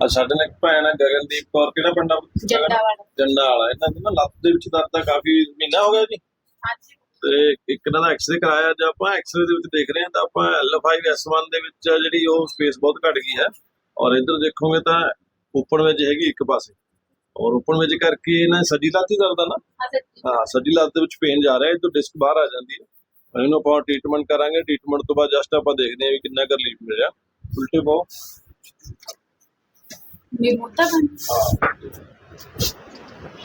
ਆ ਸਾਡੇ ਨਾਲ ਇੱਕ ਭੈਣ ਹੈ ਗਗਨਦੀਪ ਕੌਰ, ਕਿਹੜਾ ਪਿੰਡ ਆ? ਜੰਡਾ ਵਾਲਾ। ਜੰਡਾ ਵਾਲਾ। ਇਹਨਾਂ ਦੀ ਨਾ ਲੱਤ ਦੇ ਵਿੱਚ ਦਰਦ ਆ, ਕਾਫੀ ਮਹੀਨਾ ਹੋ ਗਿਆ ਜੀ। ਹਾਂਜੀ। ਤੇ ਇੱਕ ਇਹਨਾਂ ਦਾ ਐਕਸਰੇ ਕਰਾਇਆ, ਜੇ ਆਪਾਂ ਐਕਸਰੇ ਦੇ ਵਿੱਚ ਦੇਖ ਰਹੇ ਹਾਂ ਤਾਂ ਆਪਾਂ L5S1 ਦੇ ਵਿੱਚ ਜਿਹੜੀ ਉਹ ਸਪੇਸ ਬਹੁਤ ਘਟ ਗਈ ਹੈ। ਔਰ ਇੱਧਰ ਦੇਖੋਗੇ ਤਾਂ ਓਪਨ ਵਿੱਚ ਹੈਗੀ ਇੱਕ ਪਾਸੇ, ਔਰ ਓਪਨ ਵਿੱਚ ਕਰਕੇ ਇਹਨਾਂ ਸੱਜੀ ਲੱਤ ਹੀ ਦਰਦ ਆ ਨਾ। ਹਾਂ, ਸੱਜੀ ਲੱਤ ਦੇ ਵਿੱਚ ਪੇਨ ਜਾ ਰਿਹਾ, ਇੱਧਰ ਡਿਸਕ ਬਾਹਰ ਆ ਜਾਂਦੀ ਹੈ। ਇਹਨੂੰ ਆਪਾਂ ਟ੍ਰੀਟਮੈਂਟ ਕਰਾਂਗੇ। ਟ੍ਰੀਟਮੈਂਟ ਤੋਂ ਬਾਅਦ ਜਸਟ ਆਪਾਂ ਦੇਖਦੇ ਹਾਂ ਵੀ ਕਿੰਨਾ ਕੁ ਰਿਲੀਫ ਮਿਲਿਆ। ਉਲਟੇ ਪਾਓ। ਇਹ ਮੋਟਾ ਬਣ।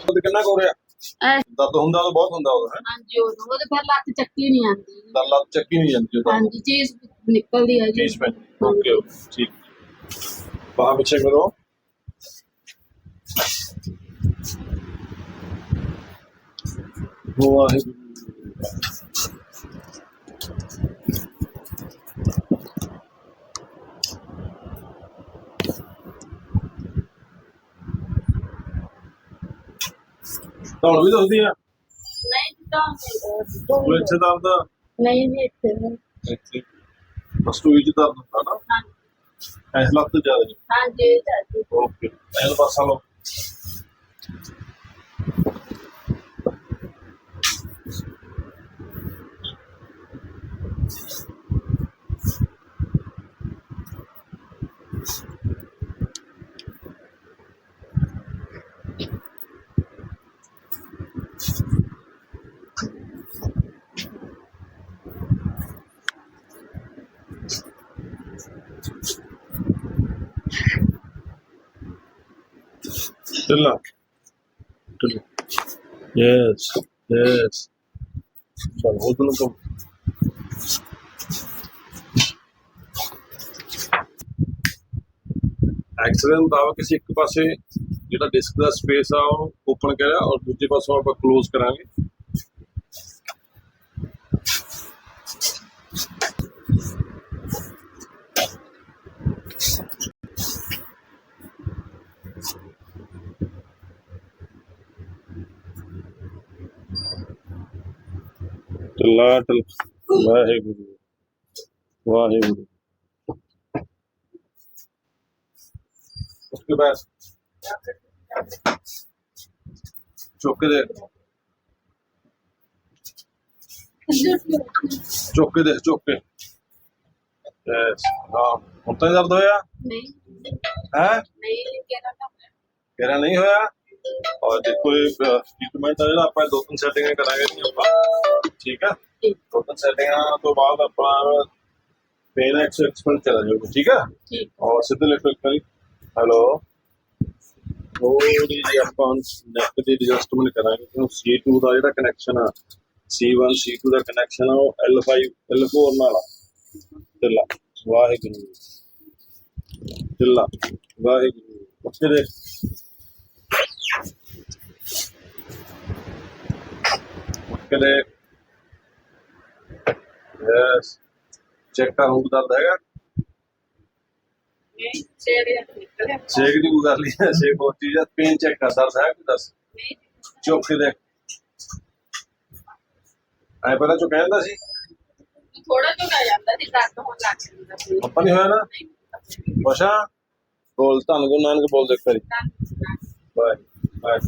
ਤੇ ਕਿੰਨਾ ਕੁ ਹੋ ਰਿਹਾ? ਐ ਦਰਦ ਹੁੰਦਾ ਤਾਂ ਬਹੁਤ ਹੁੰਦਾ ਉਹਦਾ, ਹੈ ਹਾਂਜੀ, ਉਹਦੇ ਫਿਰ ਲੱਤ ਚੱਕੀ ਨਹੀਂ ਆਉਂਦੀ। ਤਾਂ ਲੱਤ ਚੱਕੀ ਨਹੀਂ ਜਾਂਦੀ ਉਹਦਾ। ਹਾਂਜੀ, ਚੀਜ਼ ਨਿਕਲਦੀ ਹੈ ਜੀ। ਚੀਜ਼ ਪੈ। ਓਕੇ ਠੀਕ। ਬਾਹਾਂ ਪਿੱਛੇ ਕਰੋ। ਵਾਹਿਗੁਰੂ। ਤੁਹਾਨੂੰ ਵੀ ਦੱਸਦੀ ਆ ਨਹੀਂ ਤਾਂ ਕੋਈ ਇੱਥੇ ਦਰਦ ਨਹੀਂ ਵੀ ਇੱਥੇ ਇੱਥੇ ਬਸ ਟੂਈ ਚ ਦਰਦ ਹੁੰਦਾ ਨਾ, ਹਾਂਜੀ ਇਸ ਲੱਤ ਤੇ ਜ਼ਿਆਦਾ। ਹਾਂਜੀ ਚਾਚੀ। ਓਕੇ, ਇਹ ਪਾਸਾ ਲਓ। Tilla. Yes, yes. चलो वो दोनों को एक्सरे मुताबिक किसी एक पासे ਜਿਹੜਾ ਡਿਸਕ ਦਾ ਸਪੇਸ ਆ ਉਹ ਓਪਨ ਕਰਿਆ, ਔਰ ਦੂਜੇ ਪਾਸੋਂ ਆਪਾਂ ਕਲੋਜ਼ ਕਰਾਂਗੇ। ਟਲ ਵਾਹਿਗੁਰੂ ਵਾਹਿਗੁਰੂ। उसके बाद चौके दे चौके। यस हाँ, होता दर्द होया नहीं है? नहीं कहना नहीं होया। और देखो ट्रीटमेंट है आप 2-3 सैटिंग करांगे, ठीक है? 2-3 सैटिंग तो बाद अपना पेन एक्सपेंट चला जाएगा, ठीक है? और सीधे लेफ्ट करी। हेलो, थोड़ी जी ਆਪਾਂ ਨੈਕ ਦੀ ਐਡਜਸਟਮੈਂਟ ਕਰਾਂਗੇ ਕਿਉਂਕਿ C2 ਦਾ ਜਿਹੜਾ ਕਨੈਕਸ਼ਨ ਆ, C1 C2 ਦਾ ਕਨੈਕਸ਼ਨ ਆ ਉਹ L5 L4 ਨਾਲ ਆ। ਢਿੱਲਾ ਵਾਹਿਗੁਰੂ, ਢਿੱਲਾ ਵਾਹਿਗੁਰੂ। ਉੱਥੇ ਦੇ ਉੱਥੇ ਯਸ ਚੈੱਕ ਕਰ, ਹੁਣ ਦਰਦ ਹੈਗਾ? शेक की कोई गल नहीं है, शेक बहुत चीज है। पेन चेक कर, दर्द है कोई? दस चौके दे आए पहला जो कहंदा सी थोड़ा जो आ जांदा सी, दर्द होण लग जांदा सी। ਆਪਾਂ ਨਹੀਂ ਹੋਇਆ ਨਾ? ਬਸ਼ਾ ਬੋਲ, ਧੰਨ ਗੁਰੂ ਨਾਨਕ ਬੋਲ ਦੇ ਕਰੀ। Bye bye.